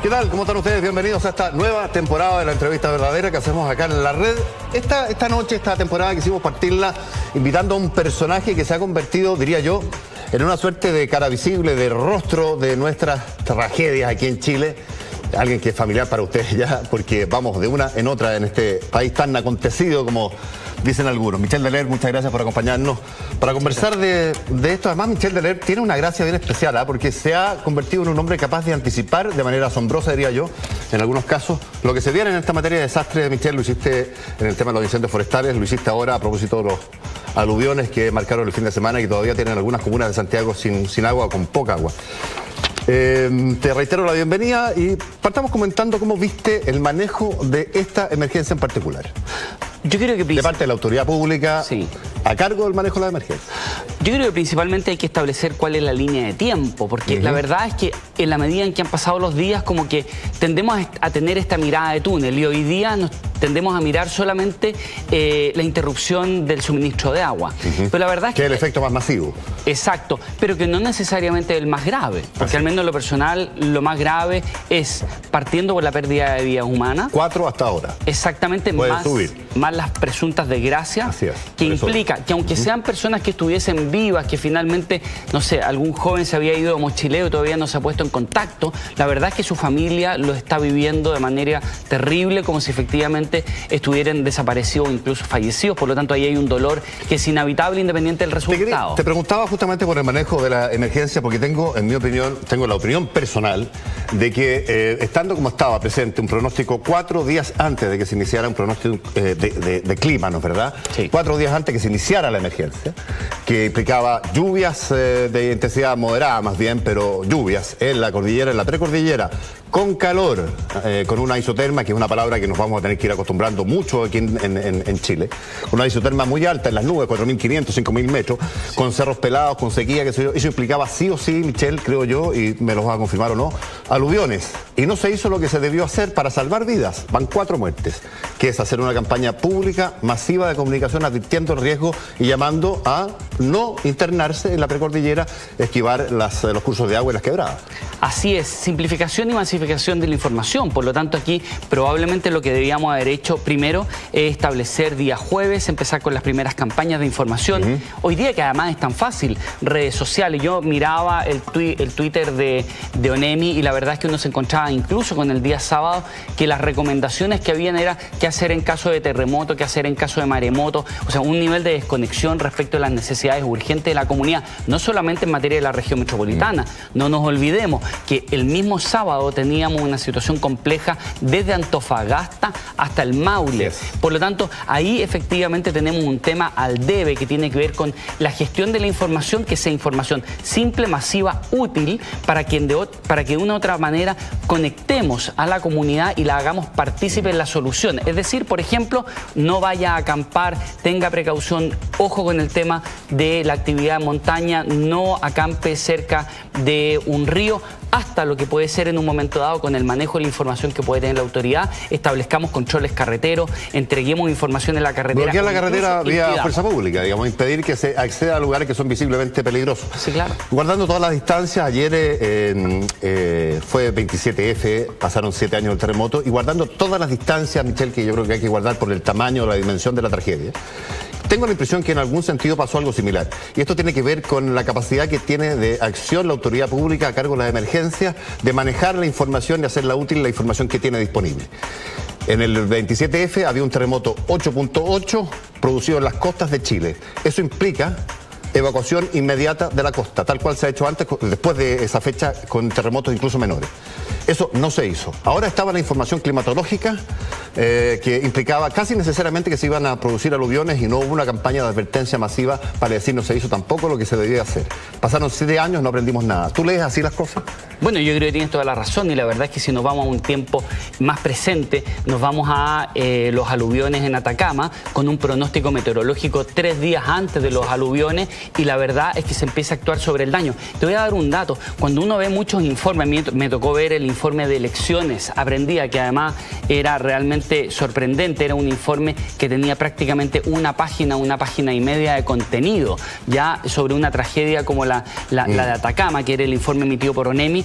¿Qué tal? ¿Cómo están ustedes? Bienvenidos a esta nueva temporada de la entrevista verdadera que hacemos acá en la red. Esta noche, esta temporada, quisimos partirla invitando a un personaje que se ha convertido, diría yo, en una suerte de cara visible, de rostro de nuestras tragedias aquí en Chile. Alguien que es familiar para ustedes ya, porque vamos de una en otra en este país tan acontecido como dicen algunos. Michel Deler, muchas gracias por acompañarnos para conversar de esto. Además, Michel Deler tiene una gracia bien especial, porque se ha convertido en un hombre capaz de anticipar de manera asombrosa, diría yo, en algunos casos, lo que se viene en esta materia de desastre. Michel, lo hiciste en el tema de los incendios forestales, lo hiciste ahora a propósito de los aluviones que marcaron el fin de semana y que todavía tienen algunas comunas de Santiago sin agua, con poca agua. Te reitero la bienvenida y partamos comentando cómo viste el manejo de esta emergencia en particular. Yo creo que de parte de la autoridad pública, sí, a cargo del manejo de la emergencia. Yo creo que principalmente hay que establecer cuál es la línea de tiempo, porque la verdad es que en la medida en que han pasado los días, como que tendemos a tener esta mirada de túnel y hoy día nos tendemos a mirar solamente la interrupción del suministro de agua. Pero la verdad es que es el efecto más masivo. Exacto, pero que no necesariamente el más grave, porque al menos en lo personal lo más grave es partiendo por la pérdida de vidas humanas. 4 hasta ahora. Exactamente, más las presuntas desgracias, que implica que aunque sean personas que estuviesen vivas, que finalmente, no sé, algún joven se había ido de mochileo y todavía no se ha puesto en contacto, la verdad es que su familia lo está viviendo de manera terrible, como si efectivamente estuvieran desaparecidos o incluso fallecidos. Por lo tanto, ahí hay un dolor que es inevitable independiente del resultado. Te preguntaba justamente por el manejo de la emergencia, porque tengo, en mi opinión, la opinión personal de que estando como estaba presente un pronóstico 4 días antes de que se iniciara un pronóstico de clima, ¿no es verdad? Sí. 4 días antes que se iniciara la emergencia, que implicaba lluvias de intensidad moderada más bien, pero lluvias en la cordillera, en la precordillera, con calor, con una isoterma, que es una palabra que nos vamos a tener que ir acostumbrando mucho aquí en Chile, una isoterma muy alta en las nubes, 4.500, 5.000 metros, sí, con cerros pelados, con sequía, que eso implicaba sí o sí, Michel, creo yo, y me lo vas a confirmar o no, aluviones. Y no se hizo lo que se debió hacer para salvar vidas. Van 4 muertes, que es hacer una campaña pública, masiva de comunicación, advirtiendo el riesgo y llamando a no internarse en la precordillera, esquivar los cursos de agua y las quebradas. Así es, simplificación y masificación de la información. Por lo tanto, aquí probablemente lo que debíamos haber hecho primero es establecer día jueves, empezar con las primeras campañas de información. Hoy día, que además es tan fácil, redes sociales. Yo miraba el Twitter de ONEMI y la verdad es que uno se encontraba incluso con el día sábado que las recomendaciones que habían era qué hacer en caso de terremoto, qué hacer en caso de maremoto. O sea, un nivel de desconexión respecto a las necesidades urgentes de la comunidad, no solamente en materia de la región metropolitana. No nos olvidemos que el mismo sábado teníamos una situación compleja desde Antofagasta hasta el Maule. Por lo tanto, ahí efectivamente tenemos un tema al debe que tiene que ver con la gestión de la información, que sea información simple, masiva, útil, para que de una u otra manera conectemos a la comunidad y la hagamos partícipe en la solución. Es decir, por ejemplo, no vaya a acampar, tenga precaución, ojo con el tema de la actividad en montaña, no acampe cerca de un río, hasta lo que puede ser en un momento dado con el manejo de la información que puede tener la autoridad, establezcamos controles carreteros, entreguemos información en la carretera. Bloquear la carretera vía fuerza pública, digamos, impedir que se acceda a lugares que son visiblemente peligrosos. Sí, claro. Guardando todas las distancias, ayer fue 27F, pasaron 7 años del terremoto, y guardando todas las distancias, Michel, que yo creo que hay que guardar por el tamaño o la dimensión de la tragedia, tengo la impresión que en algún sentido pasó algo similar. Y esto tiene que ver con la capacidad que tiene de acción la autoridad pública a cargo de las emergencias, de manejar la información y hacerla útil la información que tiene disponible. En el 27F había un terremoto 8.8 producido en las costas de Chile. Eso implica evacuación inmediata de la costa, tal cual se ha hecho antes, después de esa fecha, con terremotos incluso menores. Eso no se hizo. Ahora estaba la información climatológica que implicaba casi necesariamente que se iban a producir aluviones y no hubo una campaña de advertencia masiva para decir no se hizo tampoco lo que se debía hacer. Pasaron 7 años, no aprendimos nada. ¿Tú lees así las cosas? Bueno, yo creo que tienes toda la razón y la verdad es que si nos vamos a un tiempo más presente, nos vamos a los aluviones en Atacama con un pronóstico meteorológico 3 días antes de los aluviones y la verdad es que se empieza a actuar sobre el daño. Te voy a dar un dato. Cuando uno ve muchos informes, me tocó ver el informe informe de elecciones. Aprendía que además era realmente sorprendente, era un informe que tenía prácticamente una página y media de contenido, ya sobre una tragedia como la de Atacama, que era el informe emitido por ONEMI.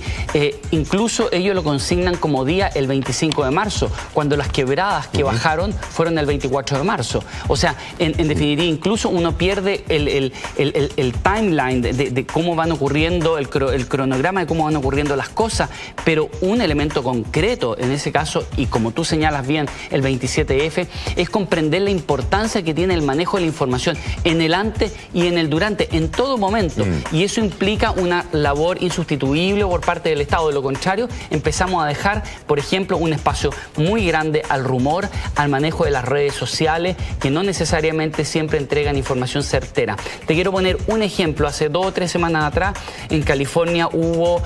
Incluso ellos lo consignan como día el 25 de marzo, cuando las quebradas que bajaron fueron el 24 de marzo. O sea, en definitiva, incluso uno pierde el timeline de cómo van ocurriendo, el cronograma de cómo van ocurriendo las cosas, pero un elemento concreto en ese caso, y como tú señalas bien, el 27F, es comprender la importancia que tiene el manejo de la información en el antes y en el durante, en todo momento. Y eso implica una labor insustituible por parte del Estado. De lo contrario, empezamos a dejar, por ejemplo, un espacio muy grande al rumor, al manejo de las redes sociales, que no necesariamente siempre entregan información certera. Te quiero poner un ejemplo. Hace 2 o 3 semanas atrás, en California hubo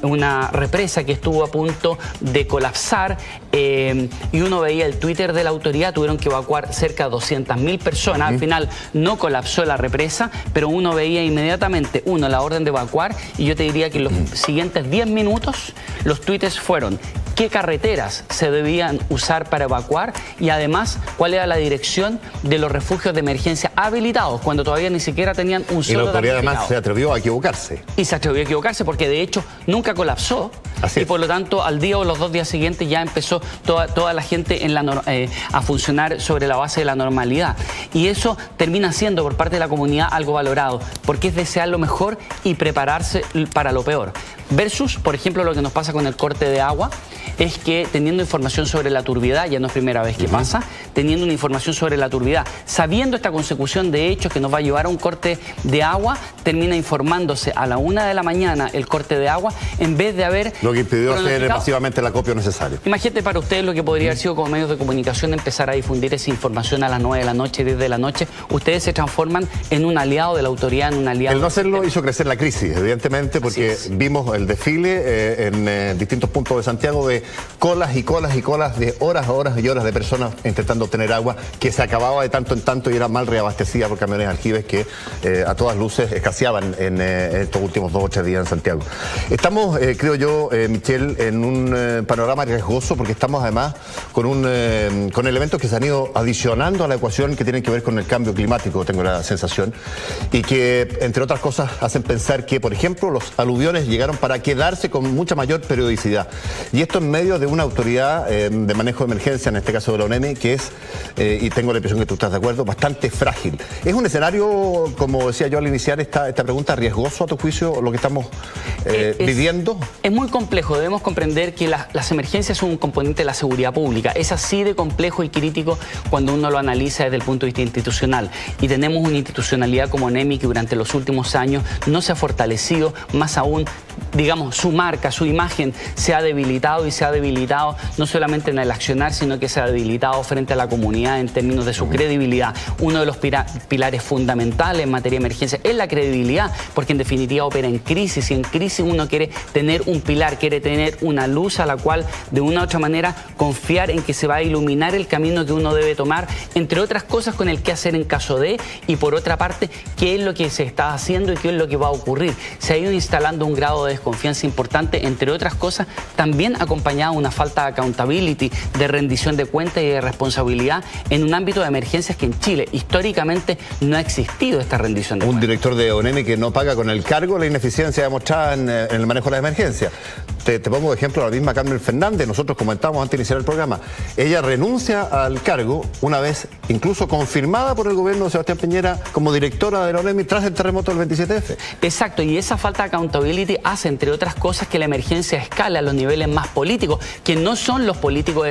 una represa que estuvo a punto de colapsar, y uno veía el Twitter de la autoridad. Tuvieron que evacuar cerca de 200.000 personas. Al final no colapsó la represa, pero uno veía inmediatamente, la orden de evacuar, y yo te diría que en los siguientes 10 minutos los tweets fueron: qué carreteras se debían usar para evacuar, y además cuál era la dirección de los refugios de emergencia habilitados, cuando todavía ni siquiera tenían un solo. Y la autoridad además se atrevió a equivocarse. Y se atrevió a equivocarse porque de hecho nunca colapsó. Así es. Y por lo tanto al día o los 2 días siguientes ya empezó toda la gente a funcionar sobre la base de la normalidad. Y eso termina siendo por parte de la comunidad algo valorado, porque es desear lo mejor y prepararse para lo peor. Versus, por ejemplo, lo que nos pasa con el corte de agua, es que teniendo información sobre la turbiedad, ya no es primera vez que pasa, teniendo una información sobre la turbiedad, sabiendo esta consecución de hechos que nos va a llevar a un corte de agua, termina informándose a la 1 de la mañana el corte de agua, en vez de haber... Lo que impidió hacer masivamente el acopio necesario. Imagínate para ustedes lo que podría haber sido como medios de comunicación empezar a difundir esa información a las 9 de la noche, 10 de la noche. Ustedes se transforman en un aliado de la autoridad, en un aliado... El no hacerlo hizo crecer la crisis, evidentemente, porque vimos el desfile en distintos puntos de Santiago de colas y colas y colas de horas y horas de personas intentando obtener agua que se acababa de tanto en tanto y era mal reabastecida por camiones aljibes que a todas luces escaseaban en estos últimos 2 o 3 días en Santiago. Estamos, creo yo, Michelle, en un panorama riesgoso porque estamos además con elementos que se han ido adicionando a la ecuación que tienen que ver con el cambio climático, tengo la sensación, y que, entre otras cosas, hacen pensar que, por ejemplo, los aluviones llegaron para quedarse con mucha mayor periodicidad. Y esto en medio de una autoridad de manejo de emergencia, en este caso de la ONEMI, que es, y tengo la impresión que tú estás de acuerdo, bastante frágil. ¿Es un escenario, como decía yo al iniciar esta pregunta, riesgoso a tu juicio lo que estamos viviendo? Es muy complejo. Debemos comprender que las emergencias son un componente de la seguridad pública. Es así de complejo y crítico cuando uno lo analiza desde el punto de vista institucional. Y tenemos una institucionalidad como ONEMI que durante los últimos años no se ha fortalecido, más aún, digamos, su marca, su imagen se ha debilitado, y se ha debilitado no solamente en el accionar, sino que se ha debilitado frente a la comunidad en términos de su credibilidad. Uno de los pilares fundamentales en materia de emergencia es la credibilidad, porque en definitiva opera en crisis, y en crisis uno quiere tener un pilar, quiere tener una luz a la cual de una u otra manera confiar en que se va a iluminar el camino que uno debe tomar, entre otras cosas con el qué hacer en caso de, y por otra parte, qué es lo que se está haciendo y qué es lo que va a ocurrir. Se ha ido instalando un grado de desconfianza importante, entre otras cosas, también acompañado de una falta de accountability, de rendición de cuentas y de responsabilidad en un ámbito de emergencias que en Chile históricamente no ha existido esta rendición de cuentas. Un director de ONEMI que no paga con el cargo la ineficiencia demostrada en el manejo de las emergencias. Te pongo de ejemplo a la misma Carmen Fernández. Nosotros comentábamos antes de iniciar el programa. Ella renuncia al cargo una vez incluso confirmada por el gobierno de Sebastián Piñera como directora de la ONEMI tras el terremoto del 27F. Exacto, y esa falta de accountability hace, entre otras cosas, que la emergencia escale a los niveles más políticos, que no son los políticos,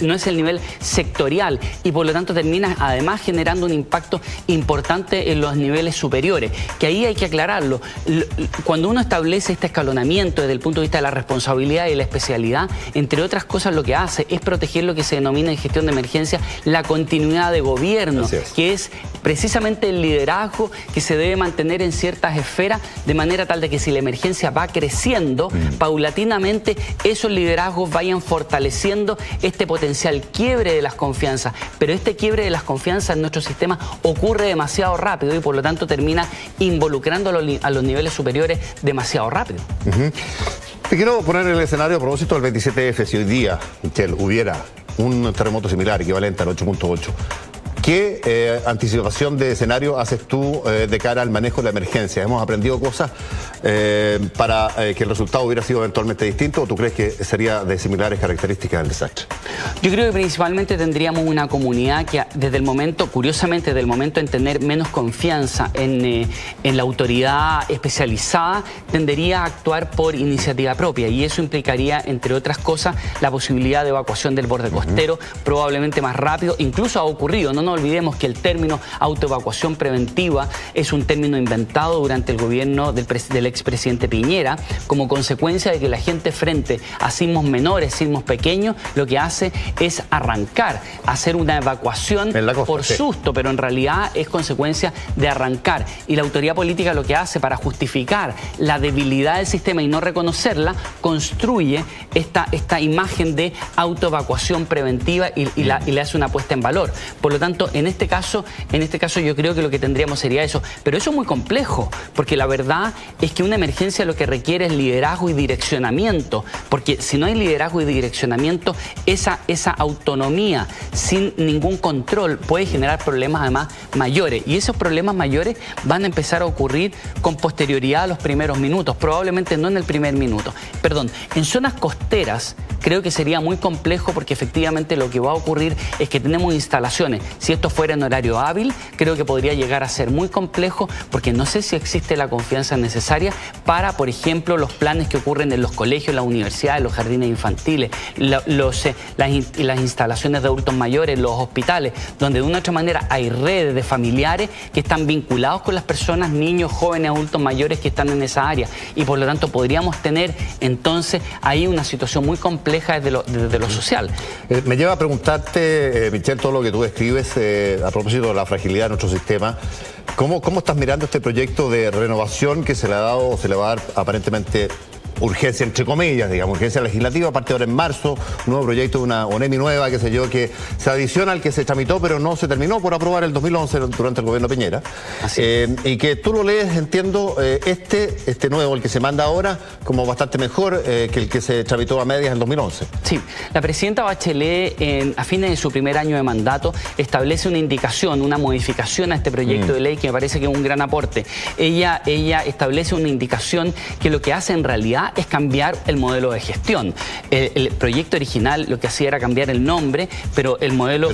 no es el nivel sectorial, y por lo tanto termina además generando un impacto importante en los niveles superiores, que ahí hay que aclararlo. Cuando uno establece este escalonamiento desde el punto de vista de la responsabilidad y la especialidad, entre otras cosas lo que hace es proteger lo que se denomina en gestión de emergencia la continuidad de gobierno, que es precisamente el liderazgo que se debe mantener en ciertas esferas, de manera tal de que si la emergencia va creciendo, paulatinamente esos liderazgos vayan fortaleciendo este potencial quiebre de las confianzas. Pero este quiebre de las confianzas en nuestro sistema ocurre demasiado rápido y por lo tanto termina involucrando a los niveles superiores demasiado rápido. Te quiero poner el escenario a propósito del 27F. Si hoy día, Michelle, hubiera un terremoto similar, equivalente al 8.8, ¿qué anticipación de escenario haces tú de cara al manejo de la emergencia? ¿Hemos aprendido cosas para que el resultado hubiera sido eventualmente distinto, o tú crees que sería de similares características del desastre? Yo creo que principalmente tendríamos una comunidad que desde el momento, curiosamente, desde el momento en tener menos confianza en la autoridad especializada, tendería a actuar por iniciativa propia, y eso implicaría, entre otras cosas, la posibilidad de evacuación del borde costero, probablemente más rápido. Incluso ha ocurrido, no nos olvidemos que el término autoevacuación preventiva es un término inventado durante el gobierno del expresidente Piñera, como consecuencia de que la gente frente a sismos menores, sismos pequeños, lo que hace es arrancar, hacer una evacuación por susto, pero en realidad es consecuencia de arrancar. Y la autoridad política lo que hace para justificar la debilidad del sistema y no reconocerla, construye esta imagen de autoevacuación preventiva y le hace una puesta en valor. Por lo tanto, en este caso yo creo que lo que tendríamos sería eso. Pero eso es muy complejo, porque la verdad es que una emergencia lo que requiere es liderazgo y direccionamiento, porque si no hay liderazgo y direccionamiento, esa autonomía sin ningún control puede generar problemas además mayores, y esos problemas mayores van a empezar a ocurrir con posterioridad a los primeros minutos, probablemente no en el primer minuto. Perdón, en zonas costeras creo que sería muy complejo, porque efectivamente lo que va a ocurrir es que tenemos instalaciones. Si esto fuera en horario hábil, creo que podría llegar a ser muy complejo, porque no sé si existe la confianza necesaria para, por ejemplo, los planes que ocurren en los colegios, las universidades, los jardines infantiles, las instalaciones de adultos mayores, los hospitales, donde de una u otra manera hay redes de familiares que están vinculados con las personas, niños, jóvenes, adultos mayores que están en esa área, y por lo tanto podríamos tener entonces ahí una situación muy compleja desde lo social. Me lleva a preguntarte, Michelle, todo lo que tú describes a propósito de la fragilidad de nuestro sistema. ¿Cómo estás mirando este proyecto de renovación que se le ha dado, o se le va a dar aparentemente urgencia, entre comillas, digamos, urgencia legislativa, aparte ahora en marzo, un nuevo proyecto de una ONEMI nueva, qué sé yo, que se adiciona al que se tramitó, pero no se terminó por aprobar el 2011 durante el gobierno Piñera? Y que tú lo lees, entiendo, este nuevo, el que se manda ahora, como bastante mejor que el que se tramitó a medias en 2011. Sí, la presidenta Bachelet, a fines de su primer año de mandato, establece una indicación, una modificación a este proyecto de ley que me parece que es un gran aporte. Ella establece una indicación que lo que hace en realidad es cambiar el modelo de gestión. El proyecto original lo que hacía era cambiar el nombre, pero el modelo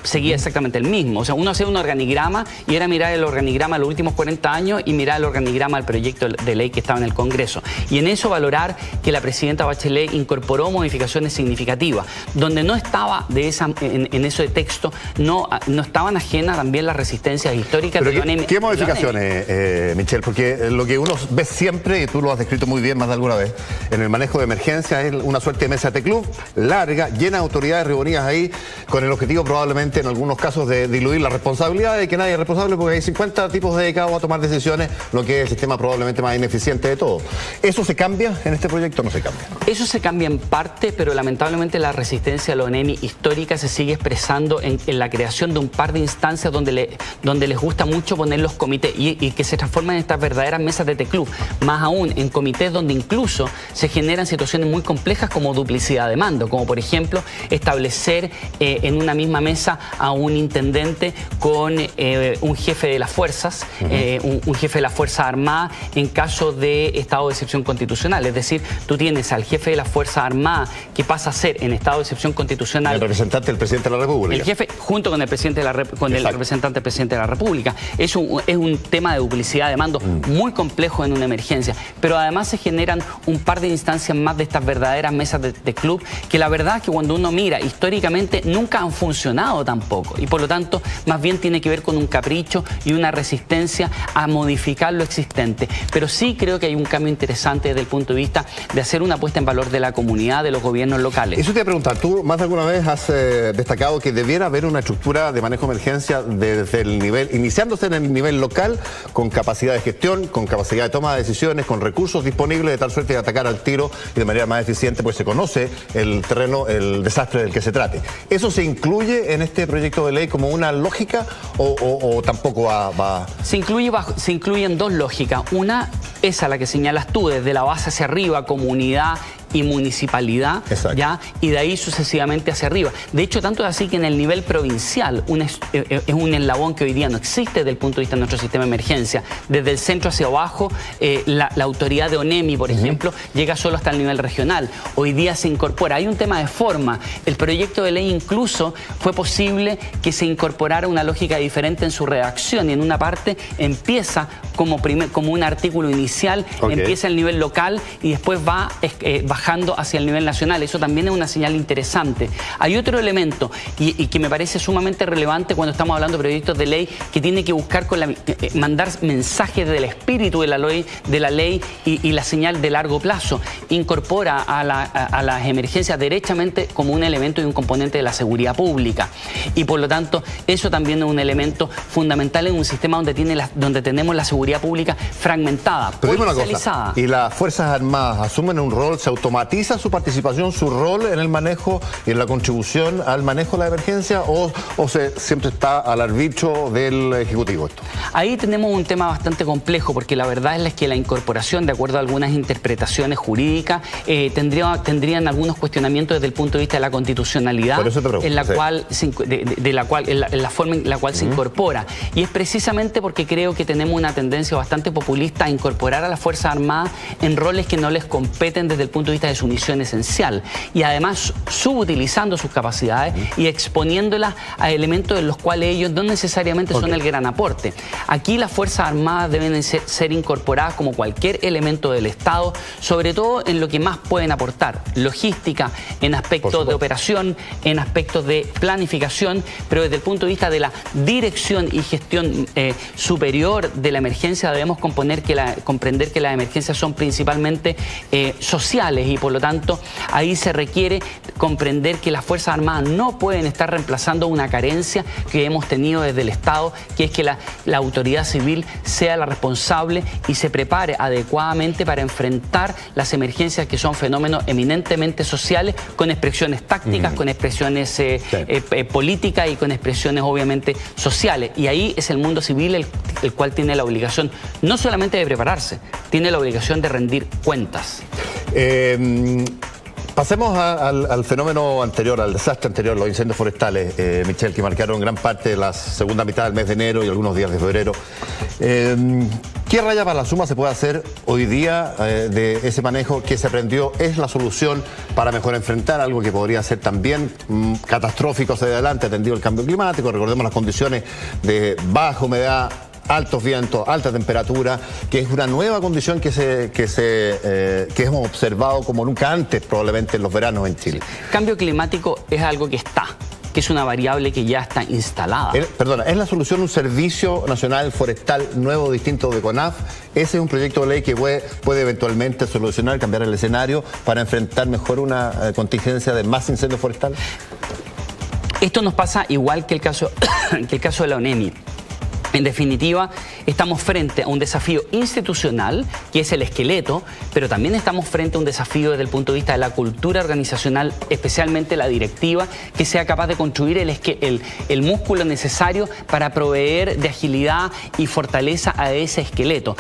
seguía exactamente el mismo. O sea, uno hacía un organigrama y era mirar el organigrama de los últimos 40 años y mirar el organigrama del proyecto de ley que estaba en el Congreso. Y en eso valorar que la presidenta Bachelet incorporó modificaciones significativas, donde no estaba en eso de texto, no estaban ajenas también las resistencias históricas. Pero ¿qué modificaciones, Michelle? Porque lo que uno ve siempre, y tú lo has descrito muy bien más de alguna vez, en el manejo de emergencia es una suerte de mesa de club larga, llena de autoridades reunidas ahí, con el objetivo probablemente en algunos casos de diluir la responsabilidad, de que nadie es responsable, porque hay 50 tipos dedicados a tomar decisiones, lo que es el sistema probablemente más ineficiente de todo. ¿Eso se cambia en este proyecto o no se cambia? Eso se cambia en parte, pero lamentablemente la resistencia a la ONEMI histórica se sigue expresando en la creación de un par de instancias donde les gusta mucho poner los comités y que se transforman en estas verdaderas mesas de club, más aún en comités donde incluso se generan situaciones muy complejas como duplicidad de mando, como por ejemplo establecer en una misma mesa a un intendente con un jefe de las fuerzas, un jefe de la Fuerza Armada en caso de estado de excepción constitucional. Es decir, tú tienes al jefe de la Fuerza Armada que pasa a ser en estado de excepción constitucional el representante del presidente de la República. El jefe junto con el presidente el representante del presidente de la República. Es un tema de duplicidad de mando muy complejo en una emergencia, pero además se generan un par de instancias más de estas verdaderas mesas de club, que la verdad es que cuando uno mira históricamente nunca han funcionado tampoco, y por lo tanto más bien tiene que ver con un capricho y una resistencia a modificar lo existente. Pero sí creo que hay un cambio interesante desde el punto de vista de hacer una puesta en valor de la comunidad, de los gobiernos locales. Eso te voy a preguntar, tú más de alguna vez has destacado que debiera haber una estructura de manejo de emergencia desde el nivel, iniciándose en el nivel local, con capacidad de gestión, con capacidad de toma de decisiones, con recursos disponibles, de tal suerte de atacar al tiro y de manera más eficiente, pues se conoce el terreno, el desastre del que se trate. ¿Eso se incluye en este proyecto de ley como una lógica o tampoco va? Se incluyen dos lógicas. Una, esa la que señalas tú, desde la base hacia arriba, comunidad y municipalidad, ¿ya? Y de ahí sucesivamente hacia arriba. De hecho, tanto es así que en el nivel provincial es un eslabón que hoy día no existe desde el punto de vista de nuestro sistema de emergencia. Desde el centro hacia abajo, la autoridad de ONEMI, por ejemplo, llega solo hasta el nivel regional. Hoy día se incorpora. Hay un tema de forma. El proyecto de ley incluso fue posible que se incorporara una lógica diferente en su redacción, y en una parte empieza como un artículo inicial, empieza el nivel local y después va bajando hacia el nivel nacional. Eso también es una señal interesante. Hay otro elemento y que me parece sumamente relevante cuando estamos hablando de proyectos de ley, que tiene que buscar mandar mensajes del espíritu de la ley y la señal de largo plazo. Incorpora a las emergencias derechamente como un elemento y un componente de la seguridad pública. Y por lo tanto, eso también es un elemento fundamental en un sistema donde tenemos la seguridad pública fragmentada, politizada. ¿Y las Fuerzas Armadas asumen un rol, se automatiza su participación, su rol en el manejo y en la contribución al manejo de la emergencia, o siempre está al arbitrio del Ejecutivo esto? Ahí tenemos un tema bastante complejo, porque la verdad es que la incorporación, de acuerdo a algunas interpretaciones jurídicas, tendrían algunos cuestionamientos desde el punto de vista de la constitucionalidad, en la forma en la cual se incorpora. Y es precisamente porque creo que tenemos una tendencia bastante populista a incorporar a las Fuerzas Armadas en roles que no les competen desde el punto de vista de su misión esencial, y además subutilizando sus capacidades y exponiéndolas a elementos en los cuales ellos no necesariamente son el gran aporte. Aquí las Fuerzas Armadas deben ser incorporadas como cualquier elemento del Estado, sobre todo en lo que más pueden aportar: logística, en aspectos de operación, en aspectos de planificación, pero desde el punto de vista de la dirección y gestión superior de la emergencia debemos comprender que las emergencias son principalmente sociales, y por lo tanto ahí se requiere comprender que las Fuerzas Armadas no pueden estar reemplazando una carencia que hemos tenido desde el Estado, que es que la autoridad civil sea la responsable y se prepare adecuadamente para enfrentar las emergencias, que son fenómenos eminentemente sociales, con expresiones tácticas, con expresiones políticas y con expresiones obviamente sociales. Y ahí es el mundo civil el cual tiene la obligación no solamente de prepararse, tiene la obligación de rendir cuentas. Pasemos al fenómeno anterior, al desastre anterior, los incendios forestales, Michelle, que marcaron gran parte de la segunda mitad del mes de enero y algunos días de febrero. ¿Qué raya para la suma se puede hacer hoy día de ese manejo que se aprendió? ¿Es la solución para mejor enfrentar algo que podría ser también catastrófico hacia adelante, atendido el cambio climático? Recordemos las condiciones de baja humedad, altos vientos, alta temperatura, que es una nueva condición que hemos observado como nunca antes, probablemente en los veranos en Chile. Cambio climático es algo que es una variable que ya está instalada. Perdona, ¿es la solución un servicio nacional forestal nuevo, distinto de CONAF? Ese es un proyecto de ley que puede eventualmente solucionar, cambiar el escenario para enfrentar mejor una contingencia de más incendios forestales. Esto nos pasa igual que el caso de la ONEMI. En definitiva, estamos frente a un desafío institucional, que es el esqueleto, pero también estamos frente a un desafío desde el punto de vista de la cultura organizacional, especialmente la directiva, que sea capaz de construir el músculo necesario para proveer de agilidad y fortaleza a ese esqueleto.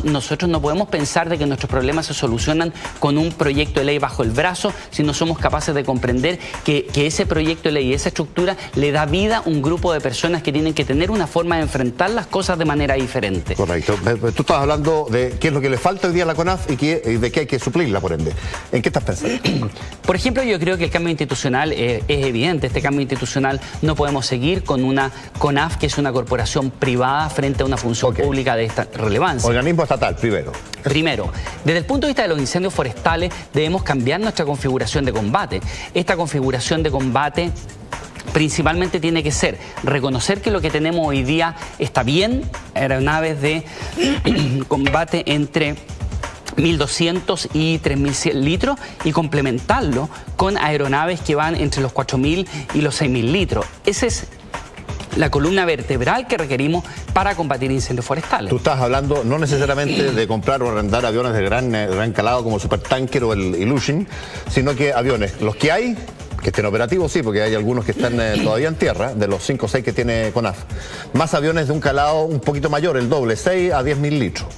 Nosotros no podemos pensar de que nuestros problemas se solucionan con un proyecto de ley bajo el brazo, si no somos capaces de comprender que ese proyecto de ley y esa estructura le da vida a un grupo de personas que tienen que tener una forma de enfrentar las cosas de manera diferente. Correcto. Tú estás hablando de qué es lo que le falta hoy día a la CONAF y de qué hay que suplirla, por ende. ¿En qué estás pensando? Por ejemplo, yo creo que el cambio institucional es evidente. Este cambio institucional no podemos seguir con una CONAF que es una corporación privada frente a una función pública de esta relevancia. Organismo estatal, primero. Primero, desde el punto de vista de los incendios forestales, debemos cambiar nuestra configuración de combate. Esta configuración de combate principalmente tiene que ser reconocer que lo que tenemos hoy día está bien, aeronaves de combate entre 1.200 y 3.100 litros, y complementarlo con aeronaves que van entre los 4.000 y los 6.000 litros. Esa es la columna vertebral que requerimos para combatir incendios forestales. Tú estás hablando no necesariamente de comprar o arrendar aviones de gran calado como el Supertanker o el Illusion, sino que aviones, los que hay, que estén operativos, sí, porque hay algunos que están todavía en tierra, de los 5 o 6 que tiene CONAF. Más aviones de un calado un poquito mayor, el doble, 6 a 10.000 litros.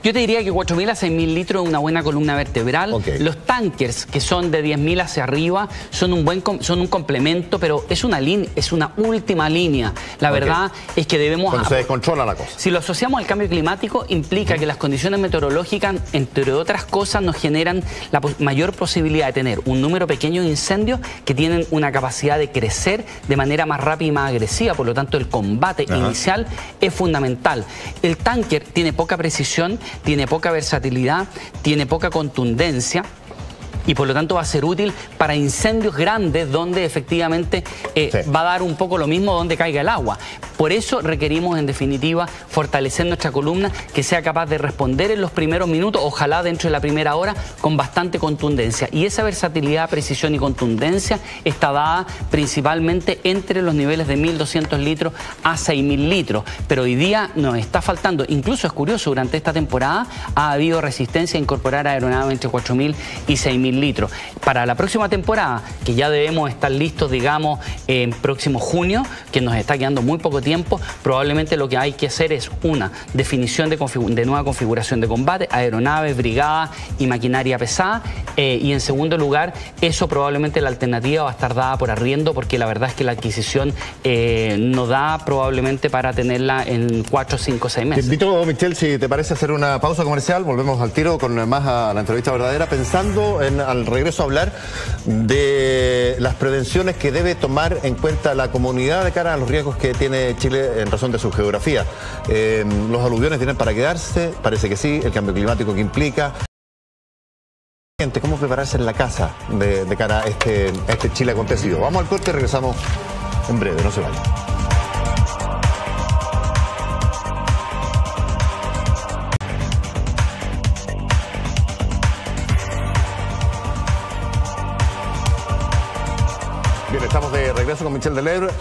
Yo te diría que 4.000 a 6.000 litros es una buena columna vertebral. Los tankers, que son de 10.000 hacia arriba, son un complemento, pero es una última línea. La verdad es que debemos... Cuando se descontrola la cosa. Si lo asociamos al cambio climático, implica que las condiciones meteorológicas, entre otras cosas, nos generan la mayor posibilidad de tener un número pequeño de incendios que tienen una capacidad de crecer de manera más rápida y más agresiva. Por lo tanto, el combate inicial es fundamental. El tanker tiene poca precisión, tiene poca versatilidad, tiene poca contundencia y por lo tanto va a ser útil para incendios grandes donde efectivamente va a dar un poco lo mismo donde caiga el agua. Por eso requerimos en definitiva fortalecer nuestra columna, que sea capaz de responder en los primeros minutos, ojalá dentro de la primera hora, con bastante contundencia. Y esa versatilidad, precisión y contundencia está dada principalmente entre los niveles de 1.200 litros a 6.000 litros. Pero hoy día nos está faltando, incluso es curioso, durante esta temporada ha habido resistencia a incorporar aeronaves entre 4.000 y 6.000 litros. Para la próxima temporada, que ya debemos estar listos, digamos, en próximo junio, que nos está quedando muy poco tiempo, probablemente lo que hay que hacer es una definición de nueva configuración de combate, aeronaves, brigadas y maquinaria pesada, y en segundo lugar, eso probablemente la alternativa va a estar dada por arriendo, porque la verdad es que la adquisición no da probablemente para tenerla en 4, 5, 6 meses. Te invito, Michelle, si te parece, hacer una pausa comercial, volvemos al tiro con más a la entrevista verdadera, pensando en al regreso a hablar de las prevenciones que debe tomar en cuenta la comunidad de cara a los riesgos que tiene Chile en razón de su geografía. Los aluviones vienen para quedarse, parece que sí, el cambio climático que implica. ¿Cómo prepararse en la casa de cara a este Chile acontecido? Vamos al corte y regresamos en breve, no se vayan. Bien, estamos de regreso con Michelle Deleuze,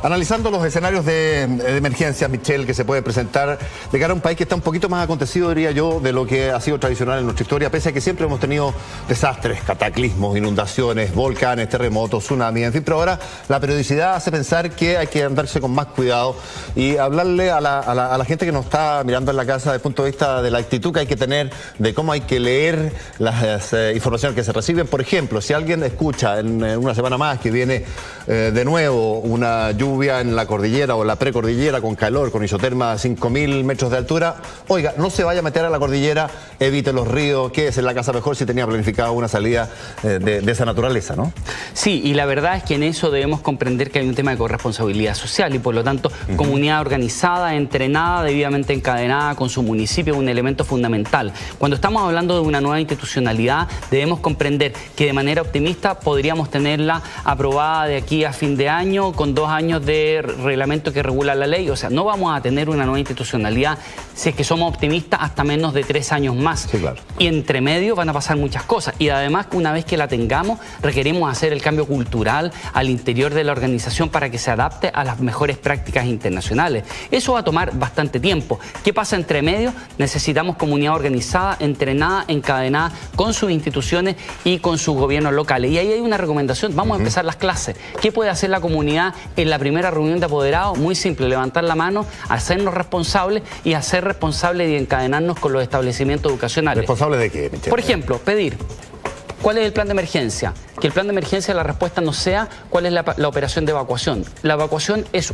analizando los escenarios de emergencia, Michelle, que se puede presentar de cara a un país que está un poquito más acontecido, diría yo, de lo que ha sido tradicional en nuestra historia, pese a que siempre hemos tenido desastres, cataclismos, inundaciones, volcanes, terremotos, tsunamis, en fin, pero ahora la periodicidad hace pensar que hay que andarse con más cuidado y hablarle a la gente que nos está mirando en la casa desde el punto de vista de la actitud que hay que tener, de cómo hay que leer las informaciones que se reciben. Por ejemplo, si alguien escucha en una semana más que viene de nuevo una lluvia en la cordillera o en la precordillera con calor, con isoterma a 5.000 metros de altura, oiga, no se vaya a meter a la cordillera, evite los ríos, quédese en la casa mejor si tenía planificado una salida de esa naturaleza, ¿no? Sí, y la verdad es que en eso debemos comprender que hay un tema de corresponsabilidad social y por lo tanto comunidad organizada, entrenada, debidamente encadenada con su municipio es un elemento fundamental. Cuando estamos hablando de una nueva institucionalidad debemos comprender que de manera optimista podríamos tenerla aprobada de aquí a fin de año con 2 años de reglamento que regula la ley. O sea, no vamos a tener una nueva institucionalidad, si es que somos optimistas, hasta menos de 3 años más. Sí, claro. Y entre medio van a pasar muchas cosas. Y además, una vez que la tengamos, requerimos hacer el cambio cultural al interior de la organización para que se adapte a las mejores prácticas internacionales. Eso va a tomar bastante tiempo. ¿Qué pasa entre medio? Necesitamos comunidad organizada, entrenada, encadenada con sus instituciones y con sus gobiernos locales. Y ahí hay una recomendación. Vamos a empezar las clases. ¿Qué puede hacer la comunidad en la primera reunión de apoderados? Muy simple, levantar la mano, hacernos responsables y hacer responsables y encadenarnos con los establecimientos educacionales. ¿Responsables de qué, Michelle? Por ejemplo, pedir, ¿cuál es el plan de emergencia? Que el plan de emergencia, la respuesta no sea cuál es la operación de evacuación. La evacuación es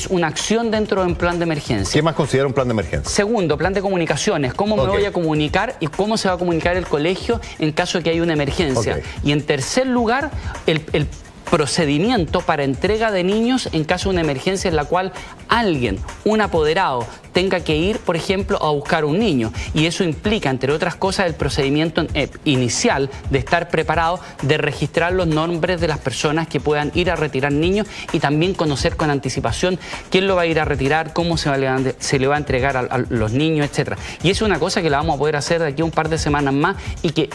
una acción dentro de un plan de emergencia. ¿Qué más considera un plan de emergencia? Segundo, plan de comunicaciones. ¿Cómo me voy a comunicar y cómo se va a comunicar el colegio en caso de que haya una emergencia? Y en tercer lugar, el procedimiento para entrega de niños en caso de una emergencia en la cual alguien, un apoderado, tenga que ir, por ejemplo, a buscar un niño. Y eso implica, entre otras cosas, el procedimiento inicial de estar preparado, de registrar los nombres de las personas que puedan ir a retirar niños y también conocer con anticipación quién lo va a ir a retirar, cómo se le va a entregar a los niños, etc. Y eso es una cosa que la vamos a poder hacer de aquí a un par de semanas más y que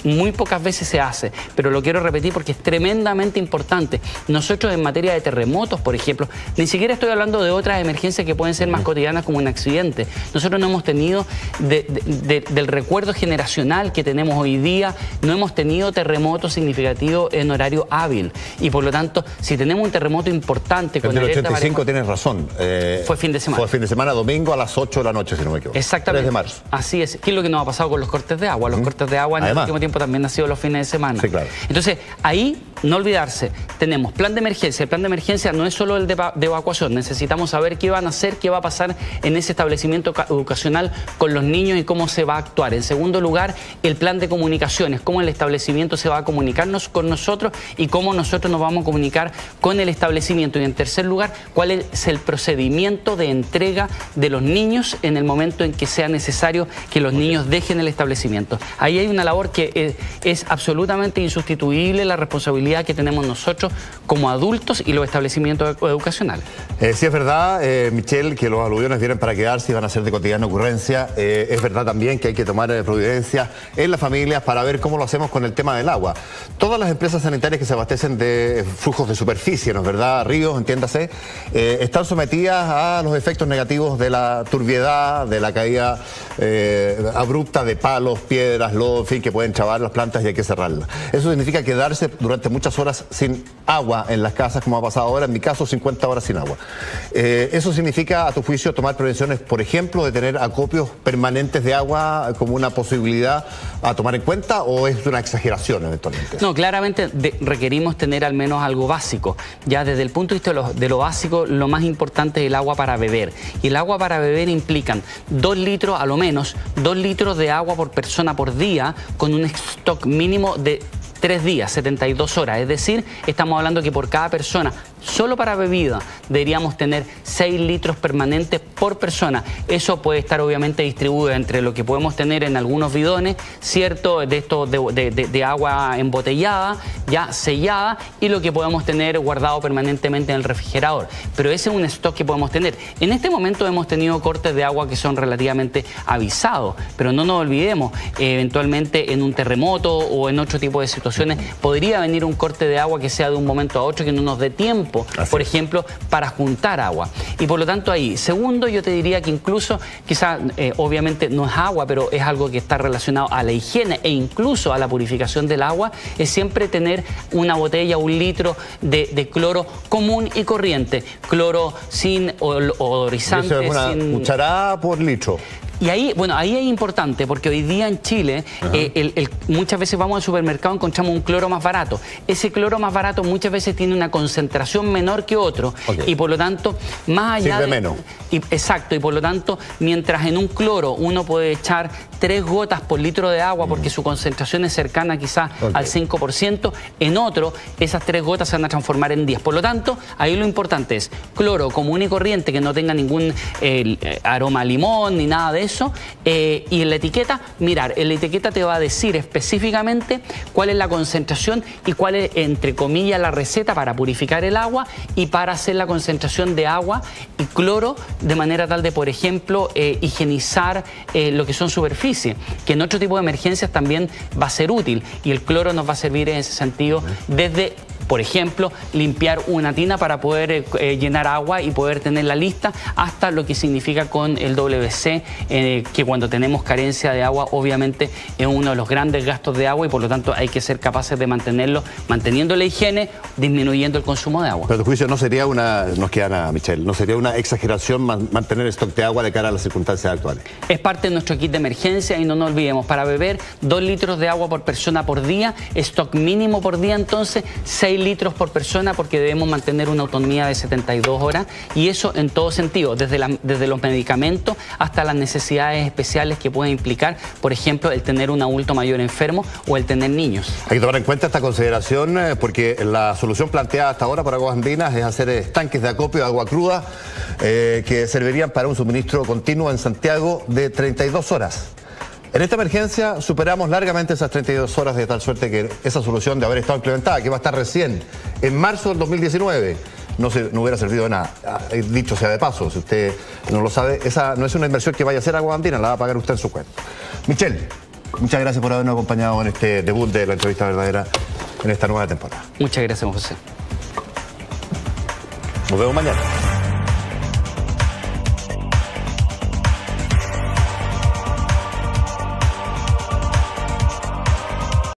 muy pocas veces se hace. Pero lo quiero repetir porque es tremendamente importante. Nosotros en materia de terremotos, por ejemplo, ni siquiera estoy hablando de otras emergencias que pueden ser más cotidianas como un accidente. Nosotros no hemos tenido, del recuerdo generacional que tenemos hoy día, no hemos tenido terremotos significativos en horario hábil. Y por lo tanto, si tenemos un terremoto importante con el 85 tienes razón. Fue fin de semana. Fue fin de semana, domingo a las 8 de la noche, si no me equivoco. Exactamente. 3 de marzo. Así es. ¿Qué es lo que nos ha pasado con los cortes de agua? Los cortes de agua en el último tiempo también han sido los fines de semana. Sí, claro. Entonces, ahí, no olvidarse, tenemos plan de emergencia. El plan de emergencia no es solo el de evacuación. Necesitamos saber qué van a hacer, qué va a pasar en ese establecimiento educacional con los niños y cómo se va a actuar. En segundo lugar, el plan de comunicaciones, cómo el establecimiento se va a comunicarnos con nosotros y cómo nosotros nos vamos a comunicar con el establecimiento. Y en tercer lugar, cuál es el procedimiento de entrega de los niños en el momento en que sea necesario que los niños dejen el establecimiento. Ahí hay una labor que es absolutamente insustituible, la responsabilidad que tenemos nosotros como adultos y los establecimientos educacionales. Sí es verdad, Michelle, que los aluviones vienen para quedarse y van a ser de cotidiana ocurrencia. Es verdad también que hay que tomar providencias en las familias para ver cómo lo hacemos con el tema del agua. Todas las empresas sanitarias que se abastecen de flujos de superficie, ¿no es verdad? Ríos, entiéndase, están sometidas a los efectos negativos de la turbiedad, de la caída abrupta de palos, piedras, lodo, en fin, que pueden chavar las plantas y hay que cerrarlas. Eso significa quedarse durante muchas horas sin agua en las casas, como ha pasado ahora, en mi caso 50 horas sin agua. Eso significa, a tu juicio, tomar prevenciones, por ejemplo, de tener acopios permanentes de agua como una posibilidad a tomar en cuenta, o es una exageración eventualmente? No, claramente requerimos tener al menos algo básico. Ya desde el punto de vista de lo básico, lo más importante es el agua para beber. Y el agua para beber implican 2 litros, a lo menos, 2 litros de agua por persona por día, con un stock mínimo de 3 días, 72 horas. Es decir, estamos hablando que por cada persona, solo para bebida, deberíamos tener 6 litros permanentes por persona. Eso puede estar obviamente distribuido entre lo que podemos tener en algunos bidones, ¿cierto? De esto de agua embotellada, ya sellada, y lo que podemos tener guardado permanentemente en el refrigerador. Pero ese es un stock que podemos tener. En este momento hemos tenido cortes de agua que son relativamente avisados, pero no nos olvidemos, eventualmente en un terremoto o en otro tipo de situaciones podría venir un corte de agua que sea de un momento a otro, que no nos dé tiempo, por ejemplo, para juntar agua. Y por lo tanto ahí. Segundo, yo te diría que incluso, quizás obviamente no es agua, pero es algo que está relacionado a la higiene e incluso a la purificación del agua, es siempre tener una botella, 1 litro de cloro común y corriente. Cloro sin odorizante. Eso es una cucharada por litro. Y ahí, bueno, ahí es importante porque hoy día en Chile muchas veces vamos al supermercado y encontramos un cloro más barato. Ese cloro más barato muchas veces tiene una concentración menor que otro y por lo tanto, más allá de menos. Exacto, y por lo tanto, mientras en un cloro uno puede echar 3 gotas por litro de agua porque su concentración es cercana quizás al 5%, en otro esas 3 gotas se van a transformar en 10. Por lo tanto, ahí lo importante es cloro común y corriente que no tenga ningún aroma a limón ni nada de eso. Y en la etiqueta, mirar, en la etiqueta te va a decir específicamente cuál es la concentración y cuál es, entre comillas, la receta para purificar el agua y para hacer la concentración de agua y cloro de manera tal de, por ejemplo, higienizar lo que son superficies, que en otro tipo de emergencias también va a ser útil, y el cloro nos va a servir en ese sentido desde, por ejemplo, limpiar una tina para poder llenar agua y poder tenerla lista, hasta lo que significa con el WC, que cuando tenemos carencia de agua, obviamente es uno de los grandes gastos de agua y por lo tanto hay que ser capaces de mantenerlo, manteniendo la higiene, disminuyendo el consumo de agua. Pero a tu juicio no sería nos queda nada, Michelle, no sería una exageración mantener stock de agua de cara a las circunstancias actuales. Es parte de nuestro kit de emergencia y no nos olvidemos, para beber 2 litros de agua por persona por día, stock mínimo por día, entonces 6 litros por persona, porque debemos mantener una autonomía de 72 horas y eso en todo sentido, desde los medicamentos hasta las necesidades especiales que pueden implicar, por ejemplo, el tener un adulto mayor enfermo o el tener niños. Hay que tomar en cuenta esta consideración porque la solución planteada hasta ahora por Aguas Andinas es hacer estanques de acopio de agua cruda que servirían para un suministro continuo en Santiago de 32 horas. En esta emergencia superamos largamente esas 32 horas, de tal suerte que esa solución de haber estado implementada, que va a estar recién en marzo del 2019, no hubiera servido de nada. Dicho sea de paso, si usted no lo sabe, esa no es una inversión que vaya a hacer Aguas Andinas, la va a pagar usted en su cuenta. Michelle, muchas gracias por habernos acompañado en este debut de la entrevista verdadera en esta nueva temporada. Muchas gracias, José. Nos vemos mañana.